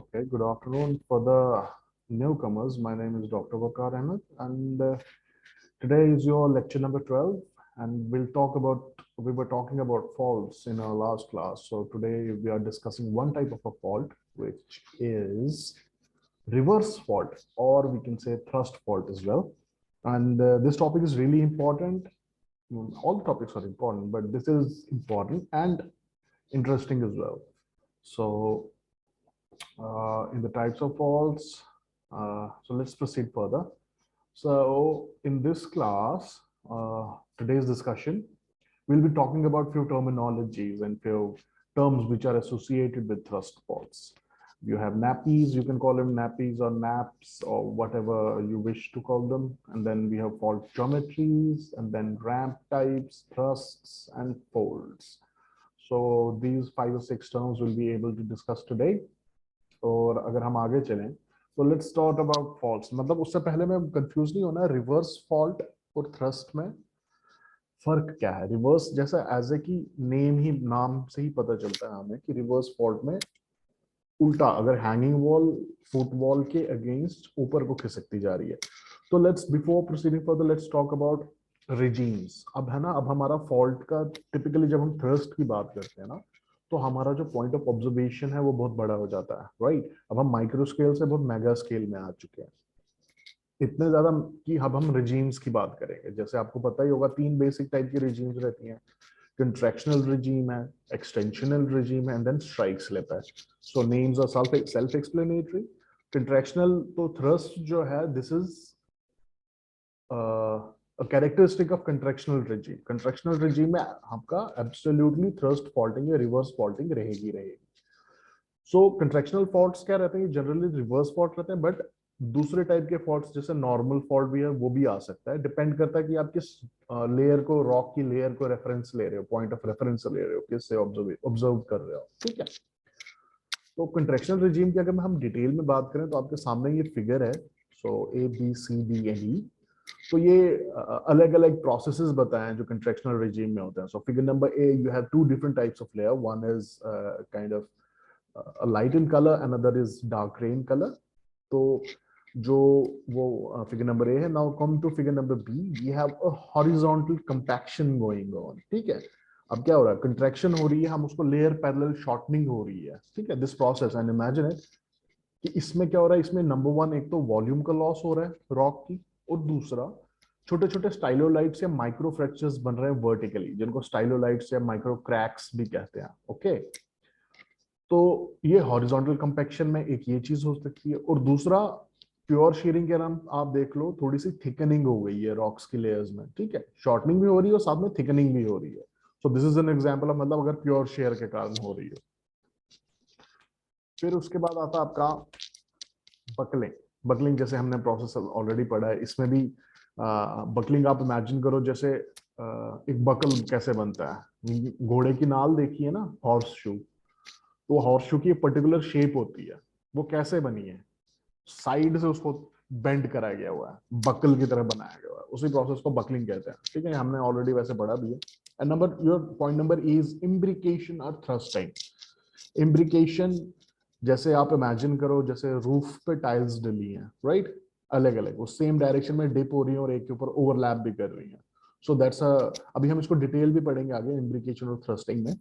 Okay, good afternoon for the newcomers. My name is Dr. Waqar Ahmed, and today is your lecture number 12. And we were talking about faults in our last class. So today we are discussing one type of a fault, which is reverse fault, or we can say thrust fault as well. And this topic is really important. All the topics are important, but this is important and interesting as well. So in the types of faults. So let's proceed further. So in this class, today's discussion, we'll be talking about few terminologies and few terms which are associated with thrust faults. You have nappies, you can call them nappies or naps or whatever you wish to call them. And then we have fault geometries and then ramp types, thrusts and folds. So these 5 or 6 terms we'll be able to discuss today. और अगर हम आगे चलें तो let's talk about faults मतलब उससे पहले मैं कंफ्यूज नहीं होना रिवर्स फॉल्ट और थ्रस्ट में फर्क क्या है रिवर्स जैसा एज ए की नाम से ही पता चलता है हमें कि रिवर्स फॉल्ट में उल्टा अगर हैंगिंग वॉल फुटबॉल के अगेंस्ट ऊपर को खिसकती जा रही है तो let's before proceeding further let's talk about regimes अब है ना अब हमारा फॉल्ट का टिपिकली जब हम थ्रस्ट की बात करते हैं ना तो हमारा जो पॉइंट ऑफ ऑब्जर्वेशन है वो बहुत बड़ा हो जाता है राइट अब हम माइक्रो स्केल से बहुत मेगा स्केल में आ चुके हैं इतने ज्यादा कि अब हम रिजीम्स की बात करेंगे जैसे आपको पता ही होगा 3 बेसिक टाइप की रिजीम्स रहती हैं contractional regime है extensional regime है and then strike slip है so names are self explanatory contractional तो thrust जो है this is a characteristic of contractional regime में आपका absolutely thrust faulting या reverse faulting रहेगी सो कंट्रैक्शनल फॉल्ट्स क्या रहते हैं जनरली रिवर्स फॉल्ट रहते हैं बट दूसरे टाइप के फॉल्ट्स जैसे नॉर्मल फॉल्ट भी है वो भी आ सकता है डिपेंड करता है कि आप किस लेयर को रॉक की लेयर को रेफरेंस ले रहे हो पॉइंट ऑफ रेफरेंस ले रहे हो किससे ऑब्जर्व कर रहे हो ठीक है तो कंट्रैक्शनल रिजीम की अगर हम डिटेल में बात करें तो आपके सामने ये फिगर है सो ABCD E तो ये अलग अलग प्रोसेसेस बताए हैं जो कंट्रैक्शनल रिजीम में होते हैं so figure number A you have 2 different types of layer one is kind of a light in color another is dark gray in color तो जो वो फिगर नंबर ए है now come to figure number B we have a horizontal compaction going on ठीक है अब क्या हो रहा है कंट्रैक्शन हो रही है हम उसको लेयर पैरेलल शॉर्टनिंग हो रही है ठीक है this process and imagine it कि इसमें क्या हो रहा है इसमें नंबर वन एक तो वॉल्यूम का लॉस हो रहा है रॉक की और दूसरा छोटे छोटे स्टाइलोलाइट्स या माइक्रो फ्रैक्चर्स बन रहे हैं वर्टिकली जिनको स्टाइलोलाइट्स या माइक्रो क्रैक्स भी कहते हैं ओके तो ये हॉरिजॉन्टल कंपैक्शन में एक ये चीज हो सकती है और दूसरा प्योर शेयरिंग के नाम आप देख लो थोड़ी सी थिकनिंग हो गई है रॉक्स की लेयर्स में ठीक है शॉर्टनिंग भी हो रही है और साथ में थिकनिंग भी हो रही है so this is an example of मतलब अगर प्योर शेयर के कारण हो रही है फिर उसके बाद आता है आपका बकलिंग बकलिंग जैसे हमने प्रोसेस ऑलरेडी पढ़ा है इसमें भी बकलिंग आप इमेजिन करो जैसे एक बकल कैसे बनता है घोड़े की नाल देखी है ना हॉर्स शू तो हॉर्स शू की एक पर्टिकुलर शेप होती है वो कैसे बनी है साइड से उसको बेंड कराया गया हुआ है बकल की तरह बनाया गया हुआ है उसी प्रोसेस को बकलिंग कहते हैं ठीक है हमने ऑलरेडी वैसे पढ़ा भी है and number your point number is imbrication और थ्रस्टिंग इम्ब्रिकेशन जैसे आप इमेजिन करो जैसे रूफ पे टाइल्स डली हैं राइट अलग अलग वो सेम डायरेक्शन में डिप हो रही है और एक के ऊपर ओवरलैप भी कर रही है सो दैट्स अ अभी हम इसको डिटेल भी पढ़ेंगे आगे इम्ब्रिकेशन और थ्रस्टिंग में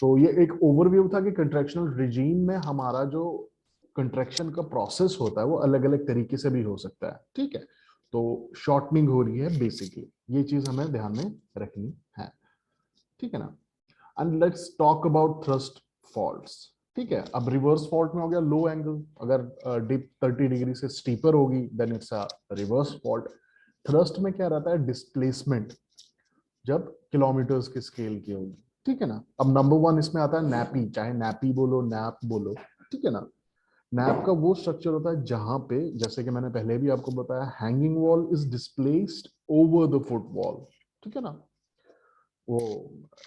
तो ये एक ओवरव्यू था कि कंट्रैक्शनल रिजीम में हमारा जो कंट्रैक्शन का प्रोसेस होता है वो अलग अलग तरीके से भी हो सकता है ठीक है तो शॉर्टनिंग हो रही है बेसिकली ये चीज हमें ध्यान में रखनी है ठीक है ना and let's talk about thrust faults ठीक है अब रिवर्स फॉल्ट में हो गया लो एंगल अगर डिप 30 डिग्री से स्टीपर होगी then it's a reverse fault thrust में क्या रहता है डिस्प्लेसमेंट जब किलोमीटर्स की स्केल की होगी ठीक है ना अब नंबर वन इसमें आता है नैपी चाहे नैपी बोलो नैप बोलो ठीक है ना नैप का वो स्ट्रक्चर होता है जहां पे जैसे कि मैंने पहले भी आपको बताया hanging wall is displaced over the foot wall ठीक है ना वो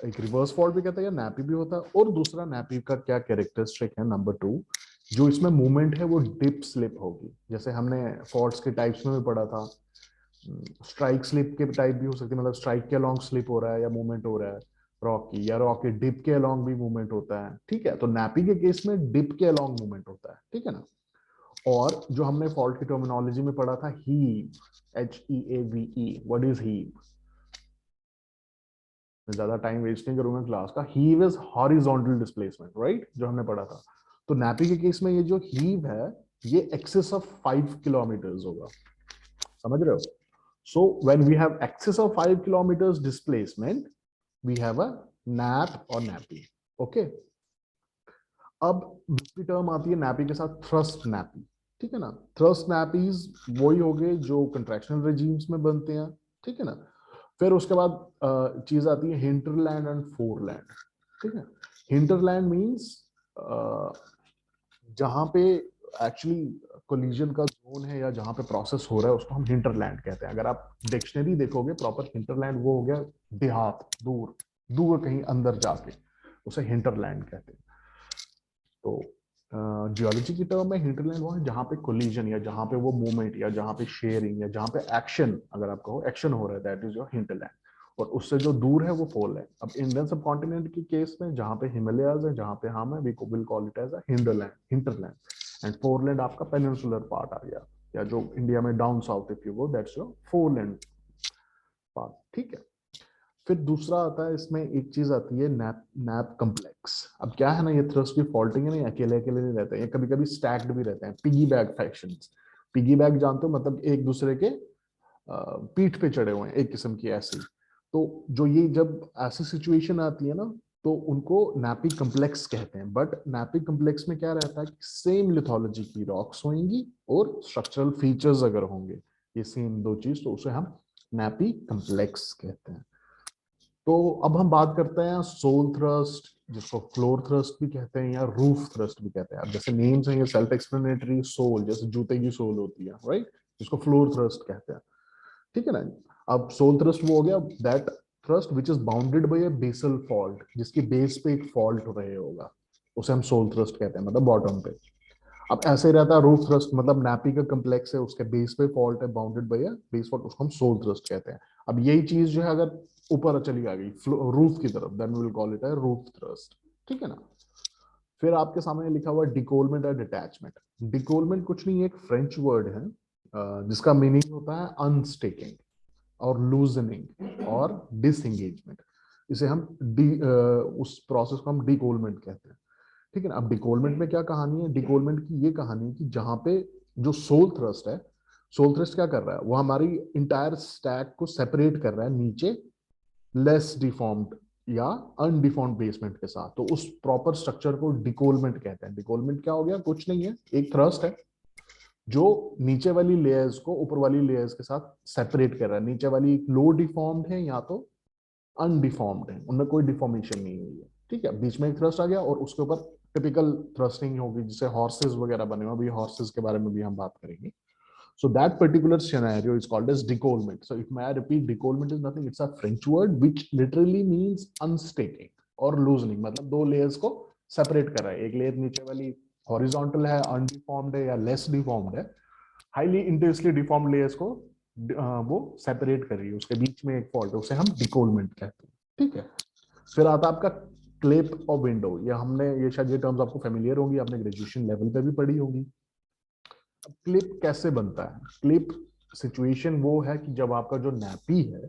एक रिवर्स फॉल्ट भी कहता है या नैपी भी होता है और दूसरा नैपी का क्या कैरेक्टरिस्टिक है नंबर टू जो इसमें मूवमेंट है वो डिप स्लिप होगी जैसे हमने फॉल्ट्स के टाइप्स में भी पढ़ा था स्ट्राइक स्लिप के टाइप भी हो सकती है मतलब स्ट्राइक के अलॉन्ग स्लिप हो रहा है या मूवमेंट हो रहा है रॉक की, या रॉक के डिप के अलोंग भी मूवमेंट होता है, ठीक है। तो नैपी के केस में डिप के अलोंग मूवमेंट होता है, ठीक है ना। और जो हमने फॉल्ट की टर्मिनोलॉजी में पढ़ा था, heave, HEAVE, what is heave? मैं ज्यादा टाइम वेस्ट नहीं करूंगा क्लास का। Heave is horizontal displacement, right, जो हमने पढ़ा था। तो नैपी के केस में ये जो हीव है, ये एक्सेस ऑफ 5 किलोमीटर होगा, समझ रहे हो। So when we have access of 5 kilometre displacement, we have a nappe और नैपी, ओके। अब दूसरी टर्म आती है नैपी के साथ, थ्रस्ट नैपी, ठीक है ना। थ्रस्ट नैपीज वही हो गए जो कंट्रैक्शनल रेजिम्स में बनते हैं, ठीक है ना। फिर उसके बाद चीज आती है हिंटरलैंड एंड फोरलैंड, ठीक है। हिंटरलैंड मींस जहां पे एक्चुअली कोलिजन का जोन है या जहां पे प्रोसेस हो रहा है, उसको हम हिंटरलैंड कहते हैं। अगर आप डिक्शनरी देखोगे प्रॉपर, हिंटरलैंड वो हो गया देहात, दूर दूर कहीं अंदर जाके, उसे हिंटरलैंड कहते हैं। तो जियोलॉजी की टर्म में हिंटरलैंड वो है जहां पे कोलिजन या जहां पे वो मूवमेंट या जहां पे शेयरिंग या जहां पे एक्शन, अगर आप कहो एक्शन हो रहा है, दैट इज योर हिंटरलैंड। और उससे जो दूर है वो पोल है। अब इंडियन सब कॉन्टिनेंट के केस में जहां पे हिमालयाज है, जहां पे हम है, we will call it as a hinterland, hinterland. And foreland आपका पेनिनसुलर पार्ट आ गया, या जो इंडिया में down south if you go, that's your foreland part, ठीक है। फिर दूसरा आता है इसमें, एक चीज आती है नैप, नैप कम्प्लेक्स। अब क्या है ना, ये थ्रस्ट की फॉल्टिंग है ना, अकेले अकेले नहीं रहते हैं, ये कभी कभी स्टैक्ड भी रहते हैं, piggy bag factions. Piggy bag जानते हो, मतलब एक दूसरे के पीठ पे चढ़े हुए हैं, एक किस्म की ऐसी। तो जो ये जब ऐसी सिचुएशन आती है ना, तो उनको नैपी कम्प्लेक्स कहते हैं। बट नैपी कम्प्लेक्स में क्या रहता है कि सेम लिथोलॉजी की रॉक्स होंगी और स्ट्रक्चरल फीचर्स अगर होंगे ये सेम दो चीज, तो उसे हम नैपी कम्प्लेक्स कहते हैं। तो अब हम बात करते हैं सोल थ्रस्ट, जिसको फ्लोर थ्रस्ट भी कहते हैं या रूफ थ्रस्ट भी कहते हैं। अब जैसे नेम्स हैं ये सेल्फ एक्सप्लेनेटरी, सोल जैसे जूते की सोल होती है, राइट, जिसको फ्लोर थ्रस्ट कहते हैं, ठीक है ना। अब सोल थ्रस्ट वो हो गया that thrust which is bounded by a basal fault, जिसकी बेस पे एक फॉल्ट रहे होगा, उसे हम सोल थ्रस्ट कहते हैं, मतलब बॉटम पे। अब ऐसे ही रहता है रूफ थ्रस्ट, मतलब नैपी का कम्प्लेक्स है, उसके बेस पे फॉल्ट है, bounded by a base fault, उसको हम सोल थ्रस्ट कहते हैं। अब यही चीज जो है अगर ऊपर चली आ गई रूफ की तरफ, then we will call it है रूफ थ्रस्ट, ठीक है ना। फिर आपके सामने लिखा हुआ डिकोलमेंट और डिटैचमेंट। डिकोलमेंट कुछ नहीं, एक फ्रेंच वर्ड है जिसका मीनिंग होता है अनस्टेकिंग और लूजनिंग और डिसएंगेजमेंट। इसे हम उस प्रोसेस को हम डिकोलमेंट कहते हैं, ठीक है ना। अब डिकोलमेंट में क्या कहानी है, डिकोलमेंट की ये कहानी है कि जहां पे जो सोल थ्रस्ट है, सोल थ्रस्ट क्या कर रहा है, वो हमारी इंटायर स्टैक को सेपरेट कर रहा है नीचे लेस डिफॉर्म्ड या अनडिफॉर्म्ड बेसमेंट के साथ। तो उस प्रॉपर स्ट्रक्चर को डिकोलमेंट कहते हैं। डिकोलमेंट क्या हो गया, कुछ नहीं है, एक थ्रस्ट है जो नीचे वाली लेयर्स को ऊपर वाली लेयर्स के साथ सेपरेट कर रहा है। नीचे वाली लो डिफॉर्म्ड है या तो अनडिफॉर्म्ड है, उनमें कोई डिफॉर्मेशन नहीं हुई है, ठीक है। बीच में एक थ्रस्ट आ गया और उसके ऊपर टिपिकल थ्रस्टिंग होगी, जिसे हॉर्सेस वगैरह बने हुए, अभी हॉर्सेस के बारे में भी हम बात करेंगे। So that particular scenario is called as decolement. So if may I repeat, decolement is nothing. It's a French word which literally means unstaking or loosening. मतलब दो layers को separate कर रहा है। एक layer नीचे वाली horizontal है, undeformed है या less deformed है, highly intensely deformed layers को वो separate कर रही है, उसके बीच में एक fault है, उसे हम decolement कहते हैं, ठीक है। फिर आता है आपका क्लिप और विंडो। ये हमने, ये शायद ये टर्म्स आपको फेमिलियर होंगी, आपने ग्रेजुएशन लेवल पे भी पढ़ी होगी। क्लिप कैसे बनता है, क्लिप सिचुएशन वो है कि जब आपका जो नैपी है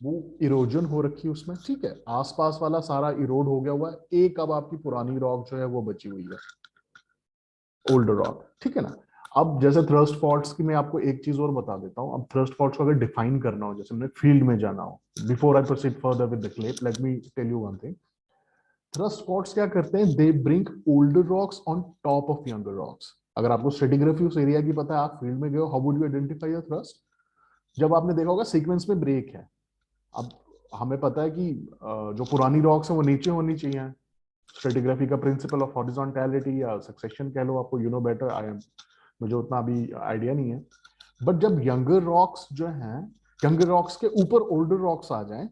वो इरोजन हो रखी है उसमें, ठीक है, आसपास वाला सारा इरोड हो गया हुआ है, एक अब आपकी पुरानी रॉक जो है वो बची हुई है, ओल्डर रॉक, ठीक है ना। अब जैसे थ्रस्ट फॉल्ट्स की मैं आपको एक चीज और बता देता हूँ। अब थ्रस्ट फॉल्ट्स को अगर डिफाइन करना हो, जैसे हमने फील्ड में जाना हो, before I proceed further with the clip, let me tell you one thing. Thrust spots क्या करते हैं, they bring older rocks on top of younger rocks. अगर आपको स्ट्रेटिग्राफी उस एरिया की पता है, आप फील्ड में गए हो, how would you identify a thrust? जब आपने देखा होगा सीक्वेंस में ब्रेक है। अब हमें पता है कि जो पुरानी रॉक्स है वो नीचे होनी चाहिए, स्ट्रेटिग्राफी का प्रिंसिपल ऑफ हॉरिजॉन्टैलिटी या सक्सेशन कह लो, आपको you know better, I am, मुझे उतना अभी आइडिया नहीं है। बट जब यंगर रॉक्स जो हैं, यंगर रॉक्स के ऊपर ओल्डर रॉक्स आ जाएं,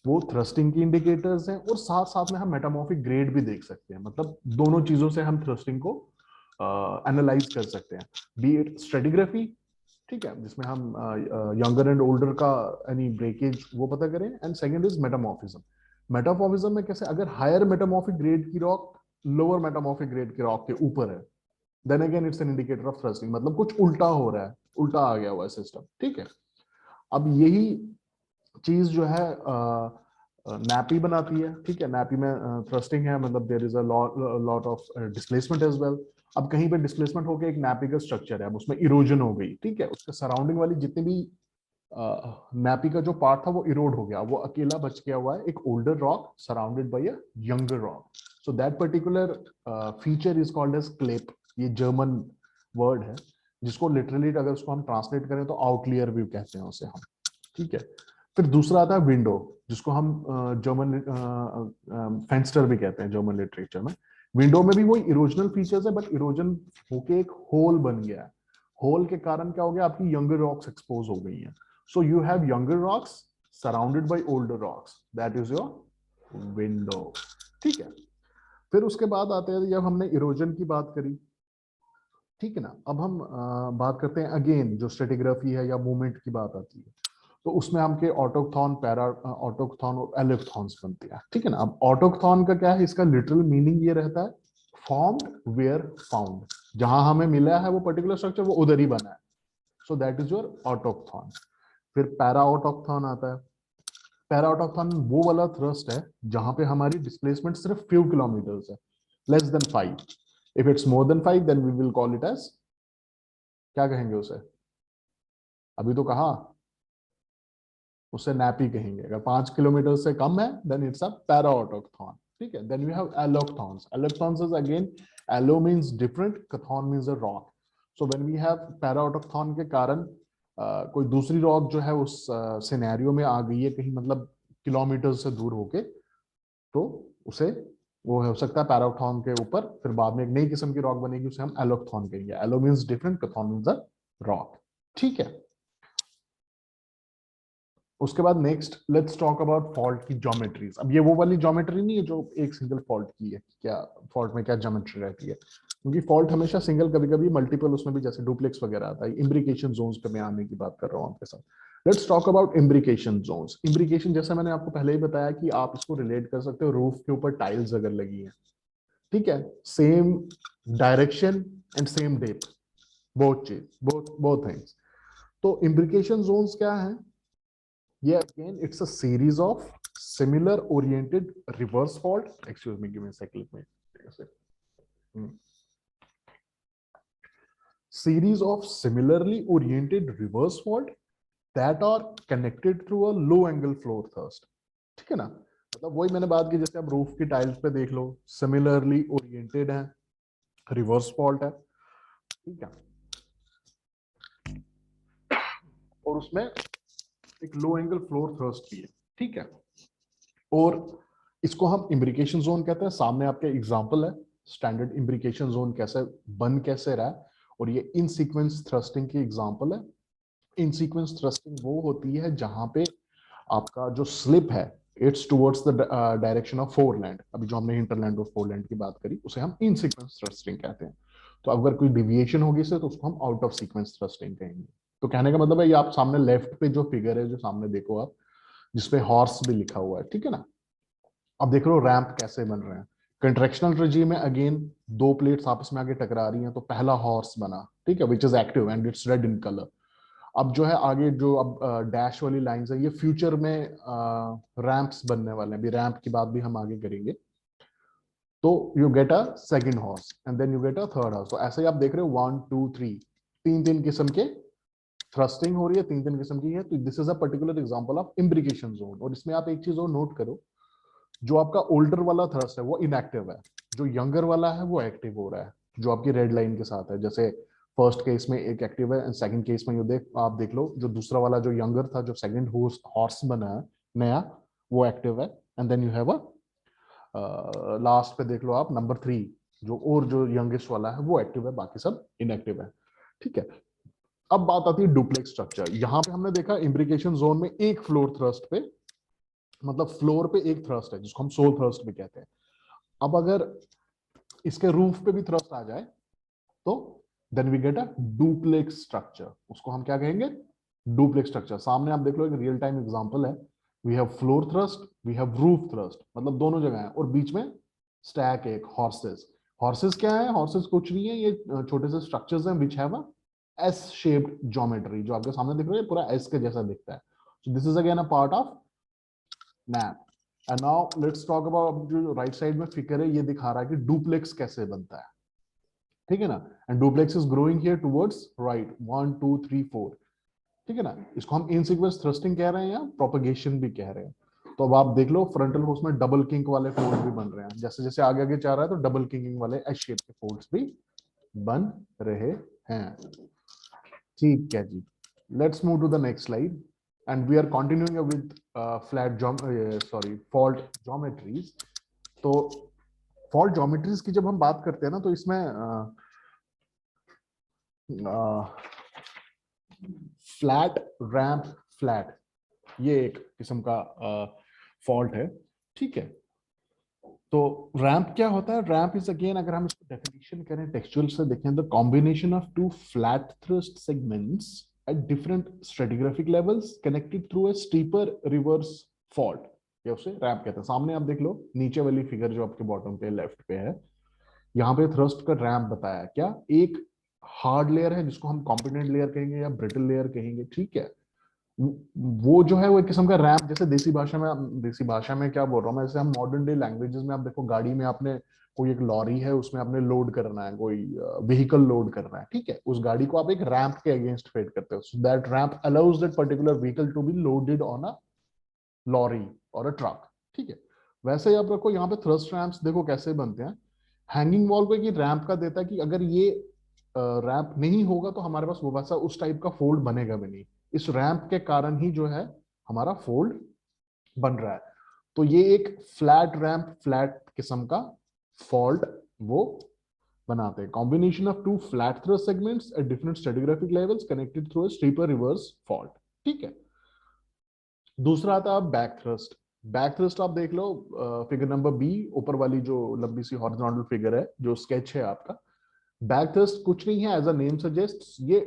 वो थ्रस्टिंग की इंडिकेटर्स हैं, और साथ साथ में हम मेटामॉर्फिक ग्रेड भी देख सकते हैं। मतलब दोनों चीजों से हम थ्रस्टिंग को एनालाइज कर सकते हैं, बी इट स्ट्रेटिग्राफी, ठीक है, जिसमें हम यंगर एंड ओल्डर का एनी ब्रेकेज वो पता करें, and second is metamorphism. Metamorphism में कैसे, अगर हायर मेटामॉर्फिक ग्रेड की रॉक लोअर मेटामॉर्फिक ग्रेड के रॉक के ऊपर है, then again it's an indicator of thrusting, मतलब कुछ उल्टा हो रहा है, उल्टा आ गया हुआ है सिस्टम, ठीक है। अब यही चीज जो है नैपी बनाती है, ठीक है। नैपी में थ्रस्टिंग है, मतलब there is a lot of displacement as well. अब कहीं पे डिस्प्लेसमेंट हो गया, एक नैपी का स्ट्रक्चर है, अब उसमें इरोजन हो गई, ठीक है, उसके सराउंडिंग वाली जितनी भी नैपी का जो पार्ट था वो इरोड हो गया, वो अकेला बच गया हुआ है एक older rock surrounded by a younger rock. So that particular feature is called as klippe. ये जर्मन वर्ड है, जिसको लिटरली अगर उसको हम ट्रांसलेट करें तो आउटलियर व्यू कहते हैं उसे हम, ठीक है। फिर दूसरा आता है विंडो, जिसको हम जर्मन फेंस्टर भी कहते हैं जर्मन लिटरेचर में। विंडो में भी वही इरोजनल फीचर्स है, बट इरोजन होके एक होल बन गया है। होल के कारण क्या हो गया, आपकी यंगर रॉक्स एक्सपोज हो गई हैं। So you have younger rocks surrounded by older rocks, that is your window, ठीक है। फिर उसके बाद आते हैं, जब हमने इरोजन की बात करी, ठीक है ना, अब हम बात करते हैं अगेन जो स्ट्रेटिग्राफी है या मूवमेंट की बात आती है, तो उसमें हमके ऑटोकथॉन, पैरा ऑटोकथॉन और एलोकथॉन्स बनते हैं, ठीक है ना। अब ऑटोकथॉन का क्या है, इसका लिटरल मीनिंग ये रहता है फॉर्म्ड वेयर फाउंड, जहां हमें मिला है वो पर्टिकुलर स्ट्रक्चर वो उधर ही बना है, सो दैट इज योर ऑटोकथॉन। फिर पैरा ऑटोकथॉन आता है। पैरा ऑटोकथॉन वो वाला थ्रस्ट है जहां पे हमारी डिस्प्लेसमेंट सिर्फ फ्यू किलोमीटर्स है, less than 5। If it's more than 5 then we will call it as, क्या कहेंगे उसे, अभी तो कहा, उसे नैपी कहेंगे। अगर 5 किलोमीटर से कम है then it's a para autochthon, ठीक है। Then we have allochthons. Allochthons is again, allo means different, chthon means a rock. So when we have para autochthon के कारण कोई दूसरी रॉक जो है उस सिनेरियो में आ गई है कहीं, मतलब किलोमीटर से दूर होके, तो उसे, वो हो सकता है पैराथॉन के ऊपर, फिर बाद में एक नई किस्म की रॉक बनेगी, उसे हम एलोकथॉन कहेंगे। Allo means different, chthon means a rock, ठीक है। उसके बाद next let's talk about fault की ज्योमेट्रीज। अब ये वो वाली ज्योमेट्री नहीं है जो एक सिंगल फॉल्ट की है, क्या फॉल्ट में क्या ज्योमेट्री रहती है, क्योंकि फॉल्ट हमेशा सिंगल, कभी कभी मल्टीपल, उसमें भी जैसे डुप्लेक्स वगैरह आता है। इम्ब्रिकेशन जोन्स पे मैं आने की बात कर रहा हूँ आपके साथ। Let's talk about imbrication zones. Imbrication, जैसे मैंने आपको पहले ही बताया कि आप इसको रिलेट कर सकते हो रूफ के ऊपर टाइल्स अगर लगी है, ठीक है, same direction and same depth, both चीज, बोथ थिंग्स। तो इम्ब्रिकेशन जोन्स क्या है, ये again it's a series of similar oriented reverse fault, excuse me, give me a second में, series of similarly oriented reverse fault that are connected through a low angle floor thrust, ठीक है ना। मतलब वही मैंने बात की, जैसे आप रूफ की टाइल्स पे देख लो, सिमिलरली ओरिएंटेड है, रिवर्स फॉल्ट है, ठीक है, और उसमें एक लो एंगल फ्लोर थ्रस्ट भी है, ठीक है। और इसको हम इम्ब्रिकेशन जोन कहते हैं। सामने आपके एग्जांपल है, स्टैंडर्ड इम्ब्रिकेशन जोन कैसे बन कैसे रहा है, और ये इन सीक्वेंस थ्रस्टिंग की एग्जांपल है। इन सीक्वेंस थ्रस्टिंग वो होती है जहां पे आपका जो स्लिप है it's towards the direction of फोरलैंड। अभी जो हमने इंटरलैंड और फोरलैंड की बात करी उसे हम इन सीक्वेंस थ्रस्टिंग कहते हैं। तो अगर कोई डिविएशन होगी से तो उसको हम आउट ऑफ सीक्वेंस थ्रस्टिंग कहेंगे। तो कहने का मतलब है, ये आप सामने लेफ्ट पे जो फिगर है जो सामने देखो आप, जिसपे हॉर्स भी लिखा हुआ है, ठीक है ना। अब देख लो रैंप कैसे बन रहे हैं। कंट्रेक्शनल रेजिम में अगेन दो प्लेट्स आपस में आगे टकरा रही हैं, तो पहला हॉर्स बना, ठीक है, which is active and it's red in colour. अब जो है आगे जो अब डैश वाली लाइंस है, ये फ्यूचर में रैंप्स बनने वाले हैं, अभी रैंप की बात भी हम आगे करेंगे। तो you get a second horse and then you get a third horse. तो ऐसे ही आप देख रहे हो 1 2 3, तीन तीन किस्म के थ्रस्टिंग हो रही है, तीन तीन किस्म की है। तो this is a particular example of imbrication zone. और इसमें आप एक चीज और नोट करो, जो आपका ओल्डर वाला थ्रस्ट है वो इनएक्टिव है, जो यंगर वाला है वो एक्टिव हो रहा है, जो आपकी रेड लाइन के साथ है। जैसे फर्स्ट केस में एक एक्टिव है एंड सेकंड केस में आप देख लो, जो दूसरा वाला जो यंगर था, जो सेकंड हॉर्स बना है नया, वो एक्टिव है। And then you have a last पे देख लो आप नंबर 3, जो और जो यंगेस्ट वाला है वो एक्टिव है, बाकी सब इनएक्टिव है, ठीक है। अब बात आती है डुप्लेक्स स्ट्रक्चर। यहां पे हमने देखा इम्ब्रिकेशन जोन में एक फ्लोर थ्रस्ट पे, मतलब फ्लोर पे एक थ्रस्ट है जिसको हम सोल थ्रस्ट भी कहते हैं। अब अगर इसके रूफ पे भी थ्रस्ट आ जाए तो then we get a duplex structure. उसको हम क्या कहेंगे, डुप्लेक्स स्ट्रक्चर। सामने आप देख लो एक रियल टाइम एग्जांपल है, we have floor thrust, we have roof thrust, मतलब दोनों जगह है। और बीच में स्टैक एक हॉर्सेस। हॉर्सेस क्या है? हॉर्सेस कुछ नहीं है, ये छोटे से स्ट्रक्चर्स हैं which have a S shaped geometry. जो आपके सामने दिख रहा है पूरा एस के जैसा दिखता है। So this is again a part of nap. And now let's talk about जो राइट साइड में फिगर है, ये दिखा रहा है कि डुप्लेक्स कैसे बनता है, ठीक है ना। And duplex is growing here towards right, 1 2 3 4, ठीक है ना। इसको हम इन सीक्वेंस थ्रस्टिंग कह रहे हैं या प्रोपगेशन भी कह रहे हैं। तो अब आप देख लो फ्रंटल फोर्स में डबल किंक वाले फोल्ड भी बन रहे हैं, जैसे जैसे आगे आगे जा रहा है तो डबल किंकिंग वाले एस शेप के फोल्ड्स भी बन रहे हैं। ठीक है जी, let's move to the next slide and we are continuing with flat sorry fault geometries. तो फॉल्ट ज्योमेट्रीज की जब हम बात करते हैं ना, तो इसमें फ्लैट, रैम्प, फ्लैट, ये एक किस्म का फॉल्ट है, ठीक है। तो रैंप क्या होता है? रैंप इज अगेन, अगर हम इसको डेफिनेशन करें टेक्सचुअल से देखें, the combination of two flat thrust segments at different stratigraphic levels connected through a steeper reverse fault, या उसे रैंप कहते हैं। सामने आप देख लो नीचे वाली फिगर जो आपके बॉटम पे लेफ्ट पे है, यहाँ पे थ्रस्ट का रैंप बताया। क्या एक हार्ड लेयर है जिसको हम कॉम्पिटेंट लेयर कहेंगे या ब्रिटल लेयर कहेंगे, ठीक है। वो जो है वो एक किस्म का रैंप, जैसे देसी भाषा में क्या बोल रहा हूँ मैं, जैसे हम मॉडर्न डे लैंग्वेजेस में आप देखो, गाड़ी में आपने कोई एक लॉरी है, उसमें आपने लोड करना है, कोई व्हीकल लोड करना है, ठीक है। उस गाड़ी को आप एक रैंप के अगेंस्ट फेड करते हो, so that ramp allows that particular vehicle to be loaded on a lorry और अ ट्रक, ठीक है। वैसे ही आप रखो यहाँ पे थ्रस्ट रैंप्स देखो कैसे बनते हैं। हैंगिंग वॉल को एक रैंप का देता है कि अगर ये रैंप नहीं होगा तो हमारे पास वो वैसा उस टाइप का फोल्ड बनेगा भी नहीं। इस रैंप के कारण ही जो है हमारा फोल्ड बन रहा है। तो ये एक फ्लैट रैंप, फ्लैट किस्म का फॉल्ट वो बनाते हैं। Combination of two flat thrust segments at different stratigraphic levels connected through a steeper reverse fault, ठीक है। दूसरा आता है बैक थ्रस्ट। बैक थ्रस्ट आप देख लो फिगर नंबर बी, ऊपर वाली जो लंबी सी हॉरिजॉन्टल फिगर है जो स्केच है आपका। बैक थ्रस्ट कुछ नहीं है, एज अ नेम सजेस्ट, ये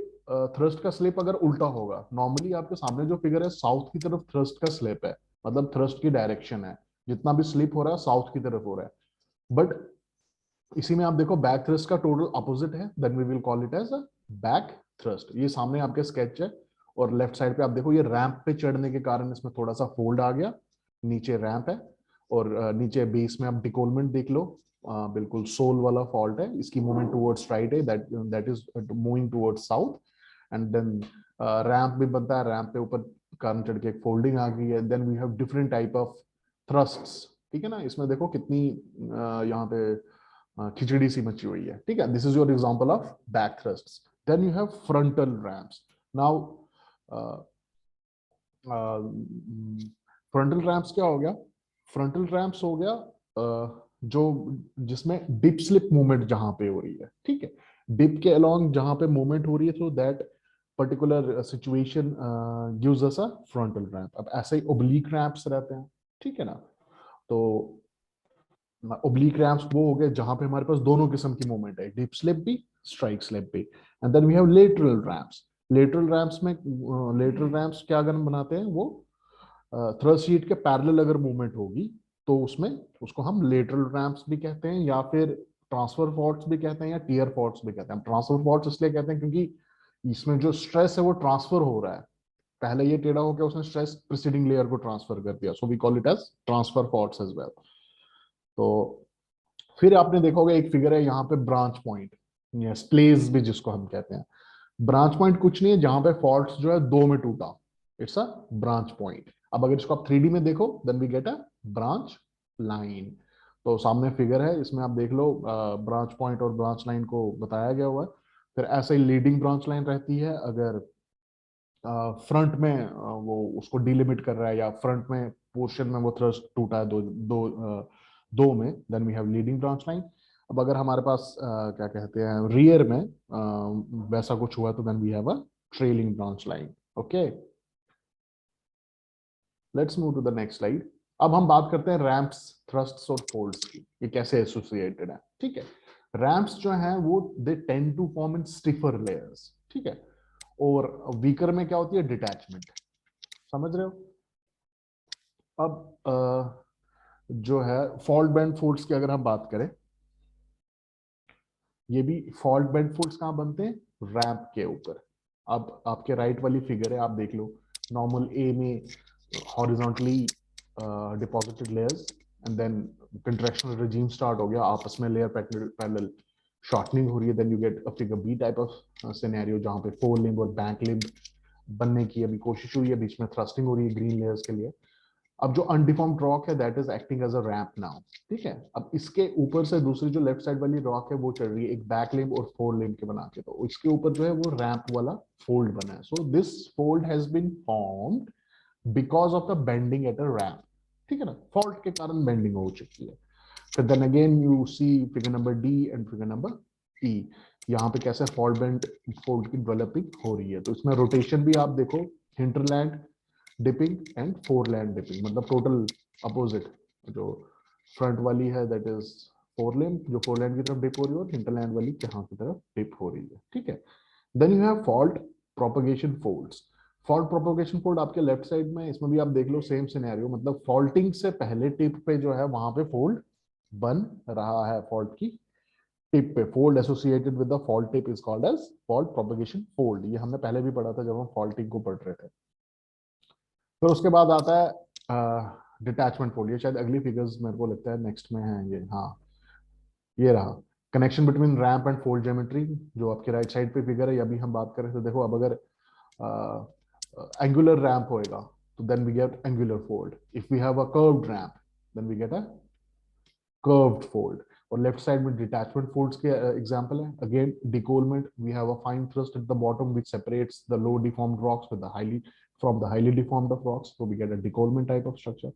थ्रस्ट का स्लिप अगर उल्टा होगा, नॉर्मली आपके सामने जो फिगर है साउथ की तरफ थ्रस्ट का स्लिप है, मतलब थ्रस्ट की डायरेक्शन है, जितना भी स्लिप हो रहा है साउथ की तरफ हो रहा है। बट इसी में आप देखो बैक थ्रस्ट का टोटल अपोजिट है, then we will call it as a back thrust. ये सामने आपके स्केच है, और लेफ्ट साइड पे आप देखो ये रैंप पे चढ़ने के कारण इसमें थोड़ा सा फोल्ड आ गया, नीचे रैंप है, और नीचे बेस में आप डिकोलमेंट देख लो, बिल्कुल सोल वाला फॉल्ट है, इसकी मूवमेंट टुवर्ड्स राइट है, that that is moving towards south. And then ramp भी बनता है, रैंप पे ऊपर कारण चढ़ के एक फोल्डिंग आ गई है। Then we have different type of thrusts, ठीक है ना। इसमें देखो कितनी यहाँ पे खिचड़ी सी मची हुई है, ठीक है। This is your example of back thrusts. Then you have frontal ramps. Now frontal ramps क्या हो गया? फ्रंटल रैम्प्स हो गया जो जिसमें डिप स्लिप मूवमेंट जहां पे हो रही है, ठीक है। डिप के अलोंग जहां पे मूवमेंट हो रही है, सो that particular situation gives us a frontal ramp. अब ऐसे ही ओब्लीक रैम्प्स रहते हैं, ठीक है ना। तो ओब्लीक रैम्प्स वो हो गए जहां पे हमारे पास दोनों किस्म की मूवमेंट है, डिप स्लिप भी, स्ट्राइक स्लिप भी। And then we have lateral ramps. Lateral ramps में लेटरल रैम्प्स क्या अगर हम बनाते हैं, वो थ्रस्ट शीट के पैरेलल अगर मूवमेंट होगी तो उसमें उसको हम लेटरल रैम्प्स भी कहते हैं, या फिर ट्रांसफर फॉल्ट्स भी कहते हैं, या टीयर फॉल्ट्स भी कहते हैं। ट्रांसफर फॉल्ट्स इसलिए कहते हैं क्योंकि इसमें जो स्ट्रेस है वो ट्रांसफर हो रहा है, पहले ये टेढ़ा होकर उसने स्ट्रेस प्रीसीडिंग लेयर को ट्रांसफर कर दिया, so we call it as transfer faults as well. तो फिर आपने देखा होगा एक फिगर है यहाँ पे ब्रांच पॉइंट, या स्प्लेस भी जिसको हम कहते हैं। ब्रांच पॉइंट कुछ नहीं है, जहां पे फॉल्ट्स जो है दो में टूटा, इट्स अ ब्रांच पॉइंट। अब अगर इसको आप 3D में देखो, then we get a branch line. तो सामने फिगर है, इसमें आप देख लो ब्रांच पॉइंट और ब्रांच लाइन को बताया गया हुआ है। फिर ऐसे ही लीडिंग ब्रांच लाइन रहती है अगर फ्रंट में वो उसको डिलिमिट कर रहा है, या फ्रंट में पोर्शन में वो थ्रस्ट टूटा है दो में, then we have leading branch line. अब अगर हमारे पास क्या कहते हैं रियर में वैसा कुछ हुआ, तो then we have a trailing branch line. Okay, let's move to the next slide. अब हम बात करते हैं रैंप्स, थ्रस्ट्स और फोल्ड्स की, ये कैसे एसोसिएटेड है, ठीक है। रैंप्स जो हैं वो they tend to form in stiffer layers, ठीक है। और वीकर में क्या होती है? डिटैचमेंट, समझ रहे हो। अब जो है फॉल्ट बैंड फोल्ड्स की अगर हम बात करें, ये भी फॉल्ट बैंड फोल्ड्स कहाँ बनते हैं, रैंप के ऊपर। अब आपके राइट वाली फिगर है, आप देख लो, नॉर्मल ए में horizontally deposited layers, and then contractional regime start हो गया, आपस में लेयर पैरेलल शॉर्टनिंग हो रही है, then you get a figure B type of scenario जहां पे फोर लिम्ब और बैक लिम्ब बनने की अभी कोशिश हुई है, बीच में थ्रस्टिंग हो रही है ग्रीन लेयर्स के लिए। अब जो अनडिफॉर्म्ड रॉक है that is acting as a ramp now, ठीक है। अब इसके ऊपर से दूसरी जो लेफ्ट साइड वाली रॉक है वो चल रही है एक बैक लिम्ब और फोर लिम्ब के बना के, तो इसके ऊपर जो है वो रैंप वाला फोल्ड बना है। So this fold has been formed because of the bending at a ramp, ठीक है ना, फॉल्ट के कारण बेंडिंग हो चुकी है। फिर then again you see figure number D and figure number E, यहाँ पे कैसे फॉल्ट बेंड फोल्ड की डेवलपिंग हो रही है। तो इसमें रोटेशन भी आप देखो, hinterland dipping and foreland dipping, मतलब टोटल अपोजिट। जो फ्रंट वाली है दैट इज फोरलैंड, जो फोरलैंड की तरफ डिप हो रही है, और हिंटरलैंड वाली यहाँ की तरफ डिप हो रही है, ठीक है। Then you have fault propagation folds. Fault propagation fold आपके लेफ्ट साइड में, इसमें भी आप देख लो सेम सिनेरियो, मतलब फॉल्टिंग से पहले टिप पे जो है वहां पे फोल्ड बन रहा है, फॉल्ट की टिप पे fold associated with the fault tip is called as fault propagation fold. ये हमने पहले भी पढ़ा था जब हम फॉल्टिंग को पढ़ रहे थे। फिर उसके बाद आता है डिटैचमेंट फोल्ड, ये शायद अगली फिगर्स मेरे को लगता है नेक्स्ट में है ये, हाँ ये रहा। Connection between ramp and fold geometry, जो आपके राइट साइड पे फिगर है, अभी हम बात करें तो देखो, अब अगर एंगुलर रैंप होएगा तो then we get angular fold, if we have a curved ramp then we get a curved fold. और लेफ्ट साइड में डिटैचमेंट फोल्ड्स के एग्जांपल है, again decollement, we have a fine thrust at the bottom which separates the low deformed rocks with the highly from the highly deformed of rocks, so we get a decollement type of structure.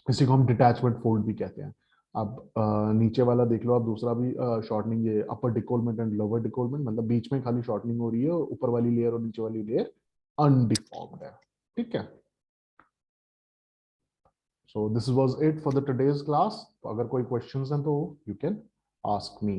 इसी को हम detachment fold भी कहते हैं। अब नीचे वाला देख लो आप, दूसरा भी शॉर्टनिंग, ये अपर डिकोलमेंट एंड लोअर डिकोलमेंट, मतलब बीच में खाली शॉर्टनिंग हो रही है, ऊपर वाली लेयर और नीचे वाली लेयर अनडिफॉर्म्ड है, ठीक है। So this was it for the today's class. तो अगर कोई questions हैं तो you can ask me.